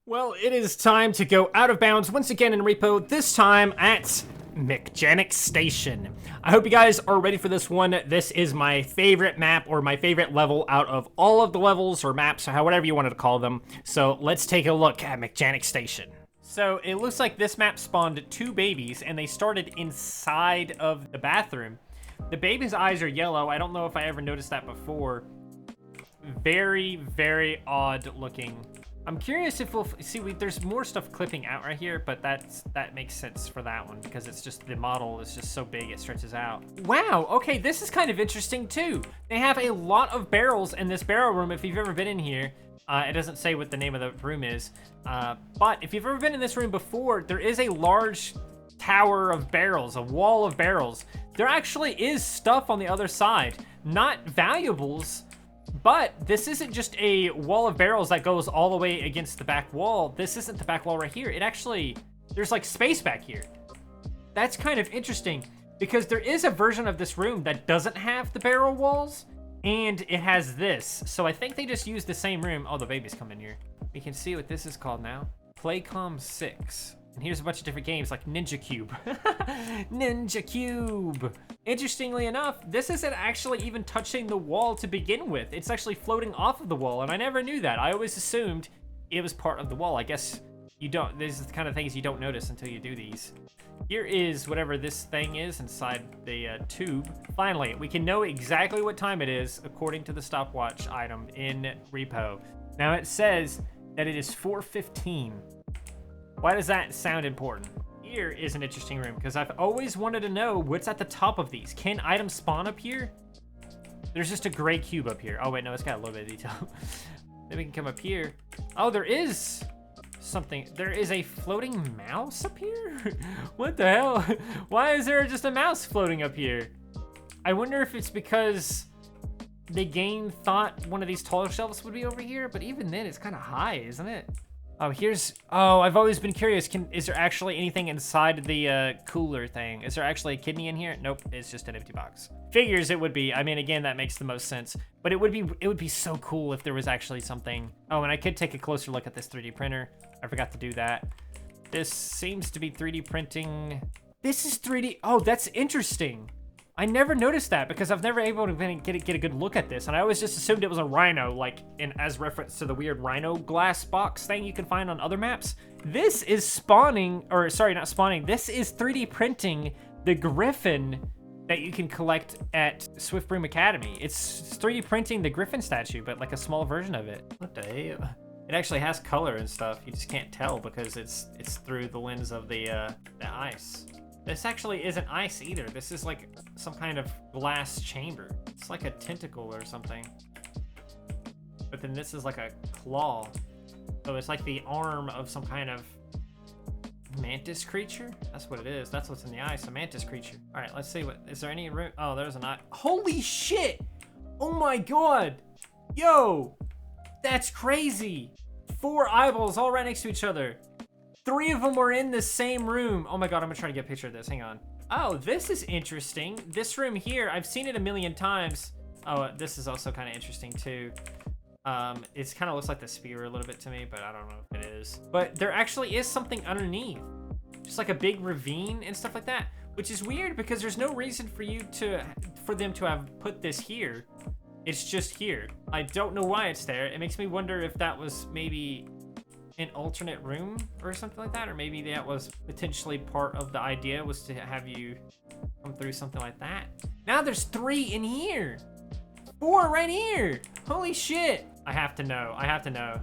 Well, it is time to go out of bounds once again in R.E.P.O, this time at McJannek Station. I hope you guys are ready for this one. This is my favorite map, or my favorite level out of all of the levels or maps, or whatever you wanted to call them. So let's take a look at McJannek Station. So it looks like this map spawned 2 babies, and they started inside of the bathroom. The baby's eyes are yellow. I don't know if I ever noticed that before. Very, very odd looking. I'm curious if we'll see. There's more stuff clipping out right here, but that makes sense for that one because it's just the model is just so big it stretches out. Wow. Okay, this is kind of interesting too. They have a lot of barrels in this barrel room. If you've ever been in here, it doesn't say what the name of the room is, but if you've ever been in this room before, there is a large tower of barrels, a wall of barrels. There actually is stuff on the other side, not valuables. But this isn't just a wall of barrels that goes all the way against the back wall. This isn't the back wall right here. It actually, there's like space back here. That's kind of interesting because there is a version of this room that doesn't have the barrel walls and it has this. So I think they just used the same room. Oh, the babies come in here. We can see what this is called now. Playcom 6. And here's a bunch of different games like Ninja Cube. Ninja Cube. Interestingly enough, this isn't actually even touching the wall to begin with. It's actually floating off of the wall, and I never knew that. I always assumed it was part of the wall. I guess you don't, these are the kind of things you don't notice until you do these. Here is whatever this thing is inside the tube. Finally, we can know exactly what time it is according to the stopwatch item in R.E.P.O. Now it says that it is 4:15. Why does that sound important? Here is an interesting room because I've always wanted to know what's at the top of these. Can items spawn up here? There's just a gray cube up here. Oh wait, no, it's got a little bit of detail. Then we can come up here. Oh, there is something. There is a floating mouse up here? What the hell? Why is there just a mouse floating up here? I wonder if it's because the game thought one of these taller shelves would be over here, but even then it's kind of high, isn't it? Oh, oh, I've always been curious. Is there actually anything inside the cooler thing? Is there actually a kidney in here? Nope, it's just an empty box. Figures it would be. I mean, again, that makes the most sense. But it would be so cool if there was actually something. Oh, and I could take a closer look at this 3D printer. I forgot to do that. This seems to be 3D printing. This is 3D. Oh, that's interesting. I never noticed that because I've never able to get a good look at this, and I always just assumed it was a rhino, like as reference to the weird rhino glass box thing you can find on other maps. This is spawning, or sorry, not spawning. This is 3D printing the griffin that you can collect at Swift Broom Academy. It's 3D printing the griffin statue, but like a small version of it. What the hell? It actually has color and stuff. You just can't tell because it's through the lens of the ice. This actually isn't ice either. This is like some kind of glass chamber. It's like a tentacle or something. But then this is like a claw. So it's like the arm of some kind of mantis creature? That's what it is. That's what's in the ice, a mantis creature. All right, let's see is there any room? Oh, there's an eye. Holy shit! Oh my God! Yo! That's crazy! 4 eyeballs all right next to each other. 3 of them were in the same room. Oh my God, I'm gonna try to get a picture of this. Hang on. Oh, this is interesting. This room here, I've seen it a million times. Oh, this is also kind of interesting too. It kind of looks like the spear a little bit to me, but I don't know if it is. But there actually is something underneath. Just like a big ravine and stuff like that, which is weird because there's no reason for them to have put this here. It's just here. I don't know why it's there. It makes me wonder if that was maybe an alternate room or something like that, or maybe that was potentially part of the idea was to have you come through something like that. Now there's 3 in here, 4 right here. Holy shit! I have to know. I have to know.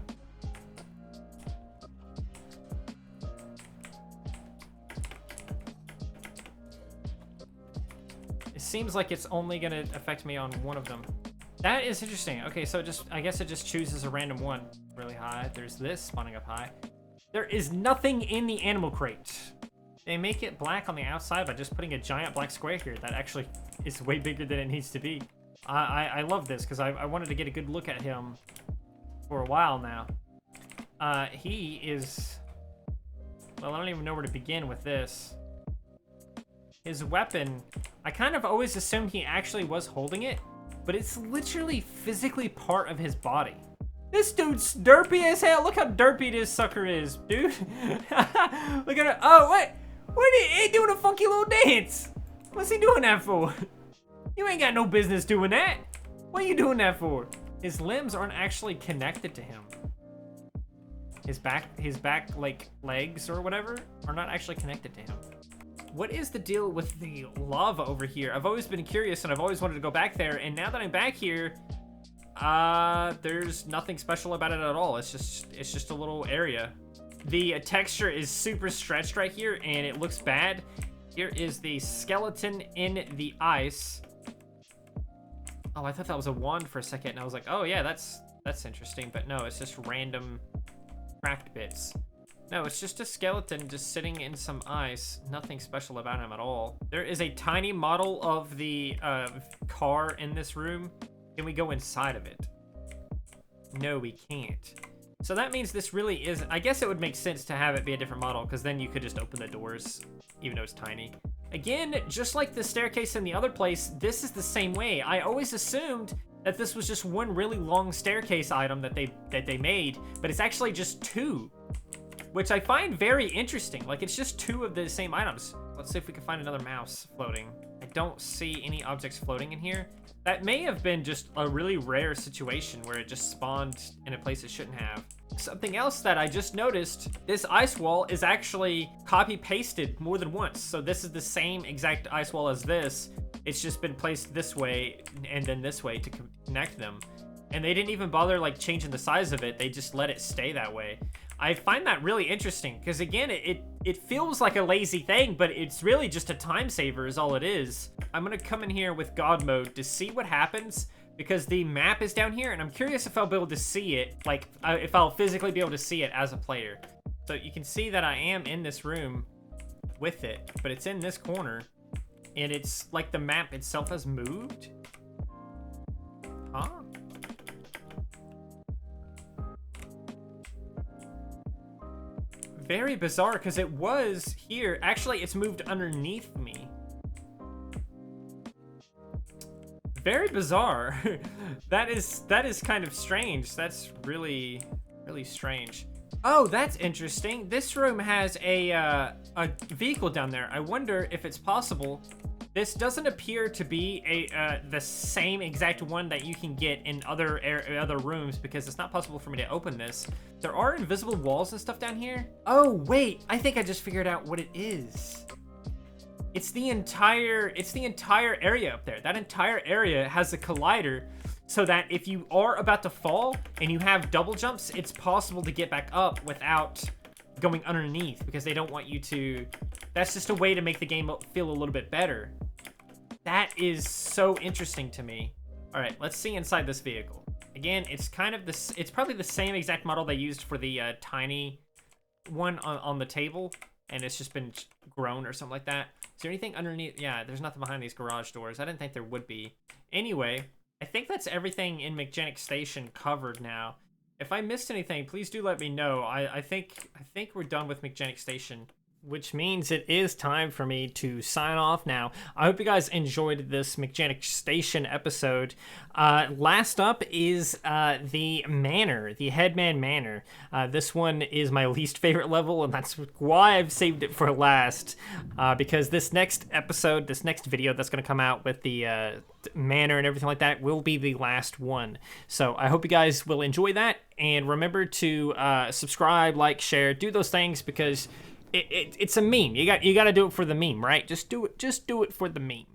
It seems like it's only gonna affect me on one of them. That is interesting. Okay, so I guess it just chooses a random one. Really high. There's this spawning up high. There is nothing in the animal crate. They make it black on the outside by just putting a giant black square here that actually is way bigger than it needs to be. I love this because I wanted to get a good look at him for a while now. He is, well, I don't even know where to begin with this. His weapon, I kind of always assumed he actually was holding it, but it's literally physically part of his body. This dude's derpy as hell. Look how derpy this sucker is, dude. Look at it. Oh, what? What he doing a funky little dance? What's he doing that for? You ain't got no business doing that. What are you doing that for? His limbs aren't actually connected to him. His back like legs or whatever are not actually connected to him. What is the deal with the lava over here? I've always been curious and I've always wanted to go back there, and now that I'm back here, there's nothing special about it at all. It's just a little area. The texture is super stretched right here and it looks bad. Here is the skeleton in the ice. Oh, I thought that was a wand for a second and I was like, oh yeah, that's interesting, but no, it's just random cracked bits. No, it's just a skeleton just sitting in some ice. Nothing special about him at all. There is a tiny model of the car in this room. Can we go inside of it? No, we can't. So that means this really is, I guess it would make sense to have it be a different model, because then you could just open the doors, even though it's tiny. Again, just like the staircase in the other place, this is the same way. I always assumed that this was just one really long staircase item that they made, but it's actually just two, which I find very interesting. Like, it's just two of the same items. Let's see if we can find another mouse floating. I don't see any objects floating in here. That may have been just a really rare situation where it just spawned in a place it shouldn't have. Something else that I just noticed, this ice wall is actually copy-pasted more than once. So this is the same exact ice wall as this. It's just been placed this way and then this way to connect them. And they didn't even bother like changing the size of it. They just let it stay that way. I find that really interesting because again, it feels like a lazy thing, but it's really just a time saver is all it is. I'm gonna come in here with God mode to see what happens because the map is down here and I'm curious if I'll be able to see it, like if I'll physically be able to see it as a player. So you can see that I am in this room with it, but it's in this corner and it's like the map itself has moved. Huh? Very bizarre because it was here. Actually, it's moved underneath me. Very bizarre. That is kind of strange. That's really strange. Oh, that's interesting. This room has a vehicle down there. I wonder if it's possible. This doesn't appear to be the same exact one that you can get in other rooms because it's not possible for me to open this. There are invisible walls and stuff down here. Oh, wait, I think I just figured out what it is. It's the entire area up there. That entire area has a collider so that if you are about to fall and you have double jumps, it's possible to get back up without going underneath because they don't want you to. That's just a way to make the game feel a little bit better. That is so interesting to me. All right, let's see inside this vehicle. Again, it's kind of this. It's probably the same exact model they used for the tiny one on the table, and it's just been grown or something like that. Is there anything underneath? Yeah, there's nothing behind these garage doors. I didn't think there would be. Anyway, I think that's everything in McJannek Station covered now. If I missed anything, please do let me know. I think we're done with McJannek Station, which means it is time for me to sign off now. I hope you guys enjoyed this McJannek Station episode. Last up is the Manor, the Headman Manor. This one is my least favorite level, and that's why I've saved it for last. Because this next episode, this next video that's going to come out with the Manor and everything like that will be the last one. So I hope you guys will enjoy that, and remember to subscribe, like, share, do those things because it's a meme. You got to do it for the meme, right? Just do it for the meme.